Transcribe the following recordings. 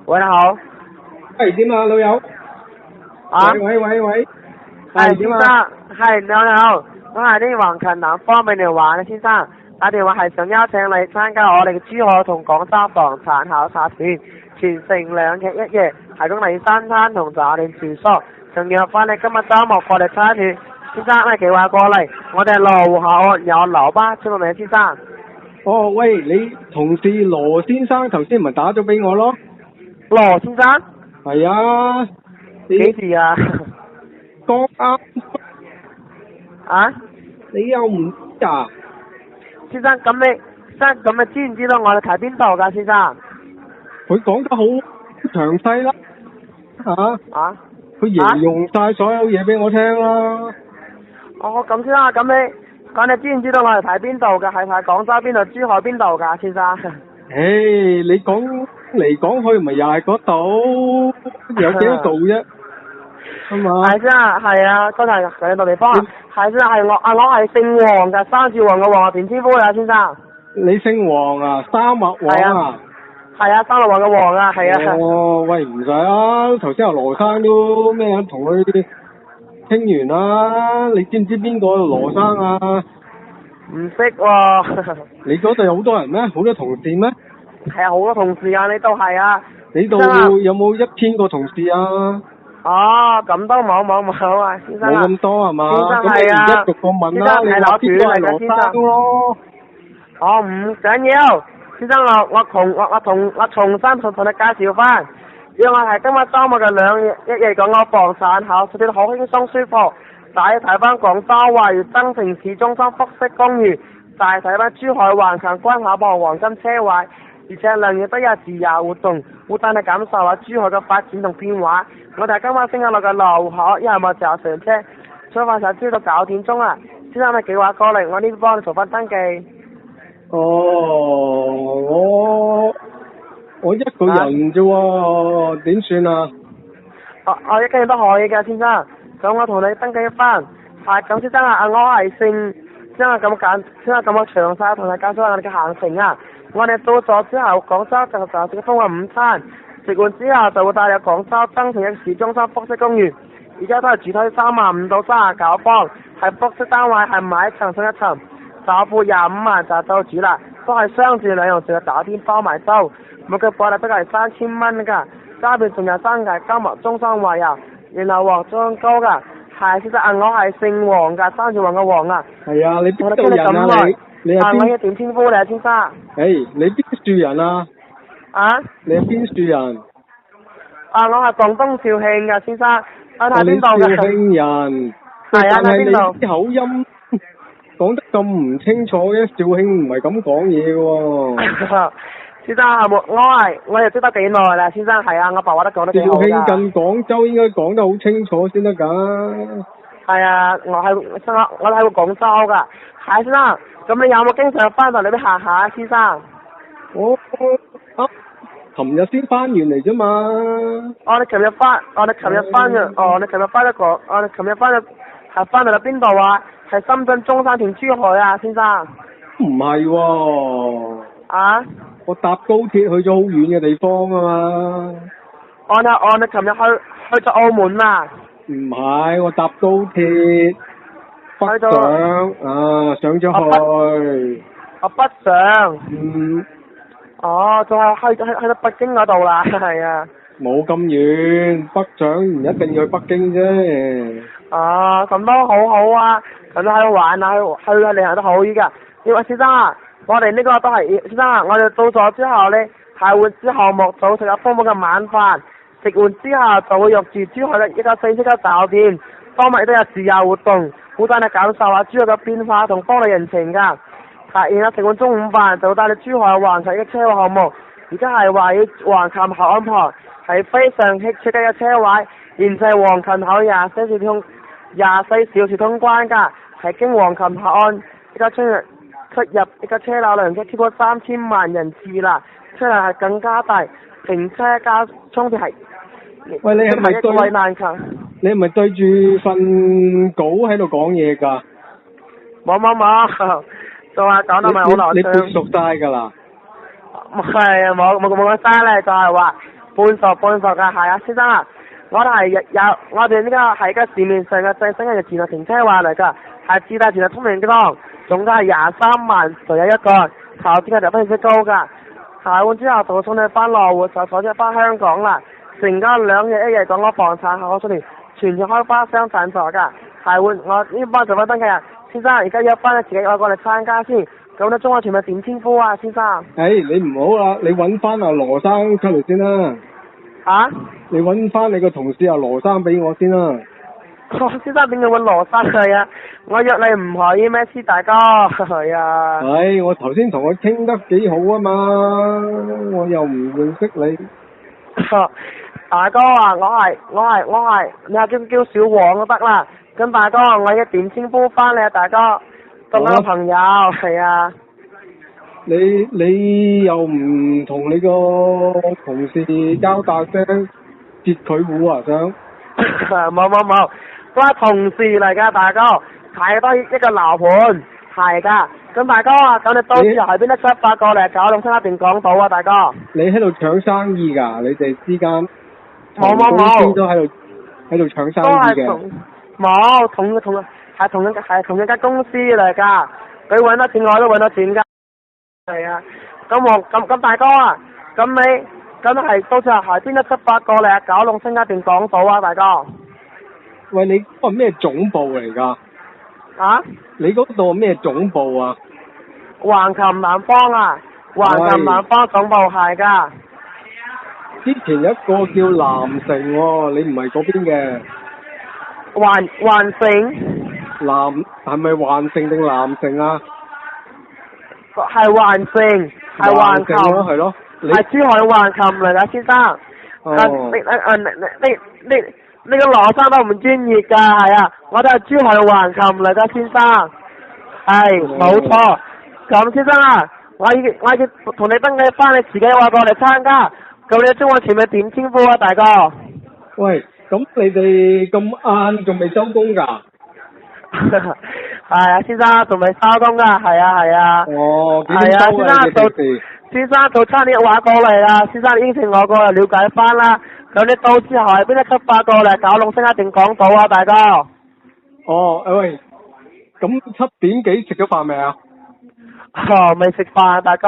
喂，你好。係點啊，老友？啊？喂，係先點啊？生，係你好，我係啲橫琴南方美年華嘅先生，打電話係想邀請你參加我哋嘅珠海同廣州房產考察團，全程2日1夜，提供你3餐同酒店住宿，仲要翻你今日週末過嚟參與。先生，你幾話過嚟？我哋羅湖口岸有樓巴，出到未先生？哦，喂，你同事羅先生頭先唔係打咗俾我咯？羅先生？係啊。幾時啊？剛啱。啊？你又唔知啊？先生，咁你知唔知道我哋睇邊度㗎，先生？佢講得好詳細啦。啊？佢形容晒所有嘢俾我聽啦。哦，咁先生，咁你知唔知道我哋睇邊度㗎？係睇廣州邊度、珠海邊度㗎，先生？你講嚟講去，咪又係嗰度，有幾多度啫？係嘛？係先啊，係啊，嗰係嗰度地方啊。係先啊，係我係姓黃㗎，三字王嘅黃，點稱呼你啊，先生？你姓黃啊？三畫黃啊？係啊，三畫黃嘅黃啊，係啊。哦，喂，唔使啊，頭先阿羅生都咩啊，同佢傾完啦。你知唔知邊個羅生啊？唔識喎。你嗰度有好多人咩？好多同事咩？係啊，好多同事啊，你都係啊。你度有冇1000個同事啊？哦，咁都冇啊，先生啊。冇咁多係嘛？先生係啊。咁你唔一逐個問啦，你話邊個係羅生咯？哦，唔緊要，先生我重新同你介紹翻，因為我係今日週末嘅2日1夜講我房產考察團好輕鬆舒服，大家睇翻廣州華裕增城市中心複式公寓，大睇翻珠海橫琴關口旁黃金車位，而且2日都有自由活動，會帶你感受下珠海嘅發展同變化。我哋今晚星期六嘅羅湖口，一係咪就上車，出發就朝到9點鐘啊！先生你幾話過嚟，我呢邊幫你做翻登記。哦，我一個人啫喎，點算啊？我一個人都可以㗎，先生。咁我同你登記翻。係咁，先生啊，我係姓，先生咁詳細同你介紹下我哋嘅行程啊。我哋到咗之後，廣州就食豐華午餐，食完之後就會帶入廣州增城嘅市中心複式公寓。而家都係主推35到39方，係複式單位，係買一層送一層。首付25萬就到住啦，都係雙住兩用住嘅酒店包埋收，每個保利都係3000蚊㗎，加邊仲有生計金物中心惠遊，然後黃裝高㗎，係先生啊，我係姓黃㗎，三字黃嘅黃啊。係啊，你邊度人啊你係邊？我要點稱呼你啊，先生？你邊樹人啊？啊？你係邊樹人？我係廣東肇慶㗎，先生。喺邊度㗎？肇慶人。係啊，喺邊度？但係你啲口音講得咁唔清楚嘅，肇慶唔係咁講嘢嘅喎。先生係冇，我又識得幾耐啦，先生係啊，我白話都講得幾好㗎。肇慶近廣州應該講得好清楚先得㗎。係啊，我喺廣州㗎。係先生，咁你有冇經常翻到嚟呢邊行下，先生？琴日先翻完嚟啫嘛。你琴日翻到嚟邊度啊？係深圳、中山定珠海啊，先生？唔係喎。啊？我搭高鐵去咗好遠嘅地方啊嘛。你琴日去咗澳門啊？唔係，我搭高鐵北上上咗去。北上。嗯。仲係去到北京嗰度啦，係啊。冇咁遠，北上唔一定要去北京啫。咁都好好啊，咁都喺度玩啊，去旅行都好依家。先生啊，我哋呢個都係，先生啊，我哋到咗之後呢，係會之項目組成有豐富嘅晚飯，食完之後就會入住珠海嘅一個4星級酒店，當晚亦都有自由活動，好帶你感受下珠海嘅變化同當地人情㗎。然後食完中午飯就會帶你珠海橫琴嘅車位項目，而家係話要橫琴口岸旁係非常設計嘅車位，現在橫琴口24小時通關㗎，係經橫琴口岸一家出入一個車流量超過3000萬人次啦，車量係更加大，停車加充電係。喂，你係咪對？你係咪對住份稿喺度講嘢㗎？冇。就話講得咪好流暢。你背熟晒㗎啦？係啊，冇講晒咧，就係話半熟噶，係啊，先生啊，我哋係我哋呢個係個市面上嘅最新嘅自動停車位嚟㗎，係自帶自動通明光，總價係23萬左右一個，條件係非常之高㗎。考完之後就送你翻羅湖，就坐車翻香港啦。成家2日1夜講我房產考出嚟，全程開花箱贊助㗎。考完我呢幫做翻登記啊，先生而家約翻你自己我過嚟參加先。咁你中我全部點稱呼啊，先生？你唔好啦，你揾翻阿羅生出嚟先啦。啊？你揾翻你個同事阿羅生俾我先啦。先生點解揾羅生去啊？我約你唔可以咩？師大哥係啊。我頭先同佢傾得幾好啊嘛，我又唔認識你。大哥啊，我係，你係叫小黃都得啦。咁大哥，我要點稱呼翻你啊，大哥，當我朋友係啊。你又唔同你個同事交代聲，截佢糊啊想？冇，都係同事嚟噶，大哥，係都一個樓盤，係噶。咁大哥啊，咁你到時喺邊得出發過嚟九龍新一定港島啊，大哥？你喺度搶生意㗎？你哋之間冇，都喺度搶生意嘅。冇同一間公司嚟㗎，佢揾得錢我都揾得錢㗎。係啊，咁大哥啊，咁你係到時喺邊得出發過嚟啊？九龍新一定港島啊，大哥？喂，你嗰個咩總部嚟㗎？啊？你嗰度咩總部啊？橫琴南方啊，橫琴南方總部係㗎。之前有一個叫南城喎，你唔係嗰邊嘅。環城。係咪環城定南城啊？係環城，係橫琴咯，係咯。係珠海橫琴嚟㗎，先生。你個羅生都唔專業㗎，係啊，我都係珠海橫琴嚟㗎，先生。係，冇錯。咁先生啊，我要同你登記翻，你自己話過嚟參加。咁你中我前面點稱呼啊，大哥？喂，咁你哋咁晏仲未收工㗎？係啊，先生仲未收工㗎，係啊。哦，幾點收啊？先生做差啲話過嚟啦，先生應承我過嚟了解翻啦。咁你到時候喺邊度出發過嚟？九龍新一定港島啊，大哥？喂，咁7點幾食咗飯未啊？未食飯，大哥，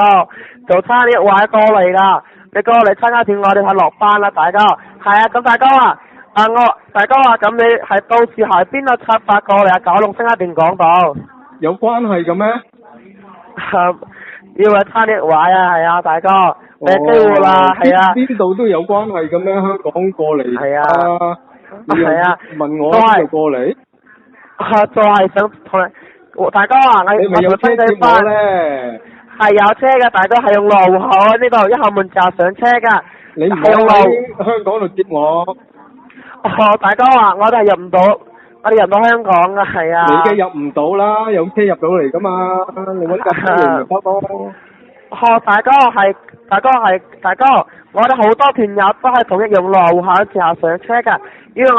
做差啲話過嚟㗎。你過嚟參加團，我哋係落班啦，大哥。係啊，咁大哥啊，大哥啊，咁你係到時喺邊度出發過嚟啊？九龍新一定港島？有關係嘅咩？要係差啲話啊，係啊，大哥，俾機會啦，係啊。邊度都有關係嘅咩？香港過嚟係啊，係啊。問我邊度過嚟？就係想同你，大哥啊，你咪有車接我咧？係有車嘅，大哥係用羅湖口呢度1號門站上車㗎。你唔係喺香港度接我？大哥啊，我哋係入唔到香港㗎，係啊。你嘅入唔到啦，有車入到嚟㗎嘛？你揾架車嚟咪得咯。大哥，我哋好多團友都係同一用羅湖口之後上車㗎，因為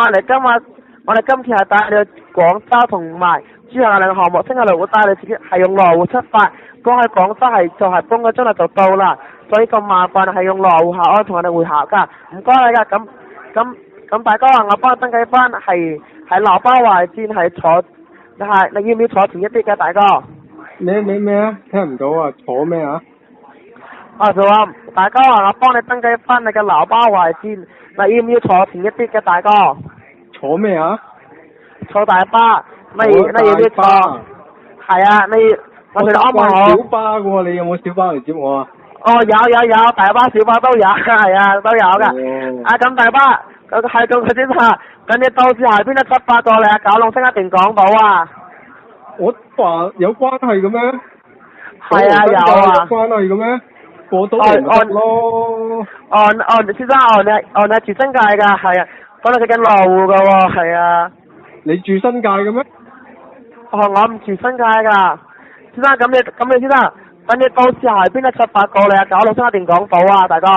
我哋今次係帶你去廣州同埋珠海兩個項目，星期六會帶你自己係用羅湖出發，過去廣州就係半個鐘就到啦，所以咁麻煩係用羅湖口同我哋會考㗎，唔該你㗎，咁大哥啊，我幫你登記翻係鬧包圍線係坐，你要唔要坐前一啲嘅，大哥？咩啊？聽唔到啊！坐咩啊？就話大哥啊，我幫你登記翻你嘅鬧包圍線，你要唔要坐前一啲嘅，大哥？坐咩啊？坐大巴，你要唔要坐？係啊，我哋安排好。小巴嘅喎，你有冇小巴嚟接我啊？有，大巴小巴都有，係啊，都有噶。咁大巴，係咁先啦。咁你到時喺邊度出發過嚟啊？九龍新一定港島啊？我話有關係嘅咩？係啊，有啊。有關係嘅咩？過到嚟咪得咯。先生，你住新界㗎，係啊，嗰度佢緊羅湖㗎喎，係啊。你住新界嘅咩？我唔住新界㗎。先生，咁你先生，咁你到時喺邊度出發過嚟啊？九龍新一定港島啊，大哥。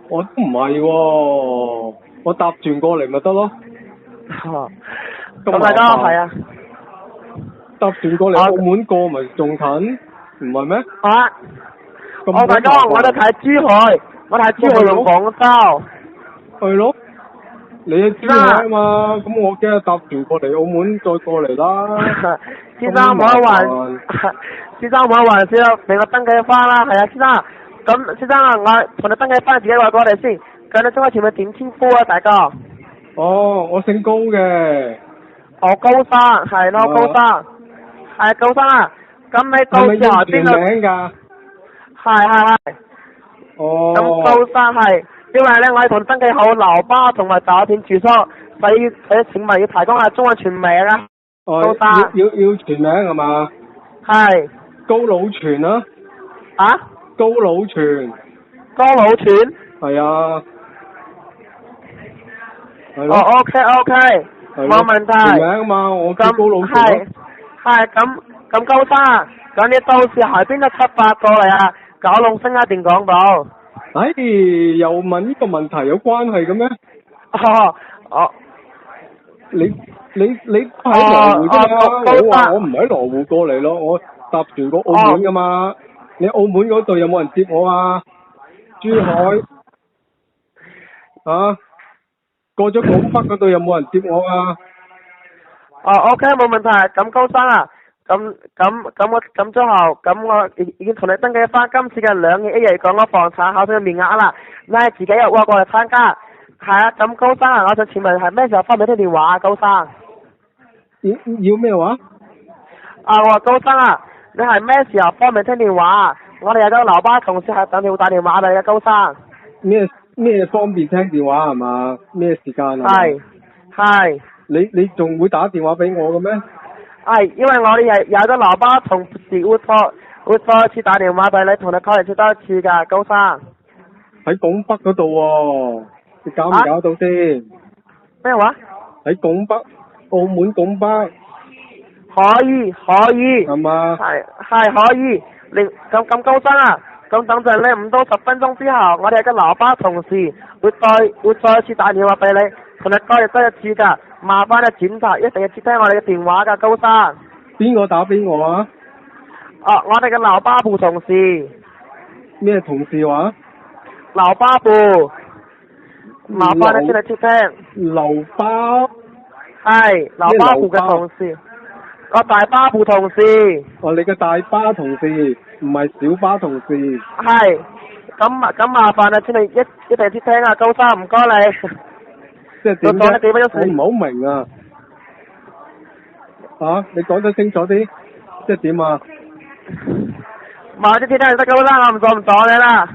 我都唔係喎，我搭船過嚟咪得咯。咁大家係啊。搭船過嚟澳門過咪仲近，唔係咩？我大哥，我哋睇珠海，我睇珠海同廣州。係咯。你喺珠海啊嘛，咁我梗係搭船過嚟澳門再過嚟啦。先生唔好玩，先生唔好玩笑，俾我登記翻啦，係啊，先生。咁先生啊，我同你登記翻自己話過嚟先。咁你中意前面點稱呼啊，大哥？哦，我姓高嘅。我高生，係咯，高生，係高生啊。咁你到時候邊度？名㗎？係。哦。咁高生係，因為咧我係同登記好樓巴同埋酒店住宿，所以請問要提供下中文全名啊。哦。高生。要全名係嘛？係。高佬全啊？啊？高佬全。高佬全？係啊。係咯。哦 ，OK，冇問題。全名啊嘛，我叫高佬全咯。係咁高生，咁你到時喺邊度出發過嚟啊？九龍城啊定港島？又問呢個問題有關係嘅咩？你喺羅湖啫嘛？我話我唔喺羅湖過嚟咯，我搭船過澳門噶嘛。你澳門嗰度有冇人接我啊？珠海啊，過咗拱北嗰度有冇人接我啊？OK， 冇問題。咁高生啊，咁之後，咁我已經同你登記翻今次嘅2日1夜港澳房產考試嘅面額啦。你係自己又過嚟參加。係啊，咁高生啊，我想請問係咩時候方便聽電話啊？高生。要咩話？我話高生啊，你係咩時候方便聽電話啊？我哋有個樓巴同事係等你會打電話嚟嘅，高生。咩方便聽電話係嘛？咩時間啊？係。你仲會打電話俾我嘅咩？係，因為我哋係有咗樓巴同事會再次打電話俾你，同你確認接多一次㗎，高生。喺拱北嗰度喎，你搞唔搞到先？咩話？喺拱北，澳門拱北。可以。係嘛？係可以。咁高生啊，咁等陣咧5到10分鐘之後，我哋嘅樓巴同事會再次打電話俾你，同你確認多一次㗎。麻煩你檢查，一定要接聽我哋嘅電話㗎，高生。邊個打俾我啊？我哋嘅樓巴部同事。咩同事話？樓巴部。麻煩你先嚟接聽。樓巴。係樓巴部嘅同事。我大巴部同事。你嘅大巴同事，唔係小巴同事。係。咁麻煩你先嚟一定接聽啊，高生，唔該你。即係點啫？我唔係好明啊！你講得清楚啲，即係點啊？馬啲聽得高啦，我唔阻你啦。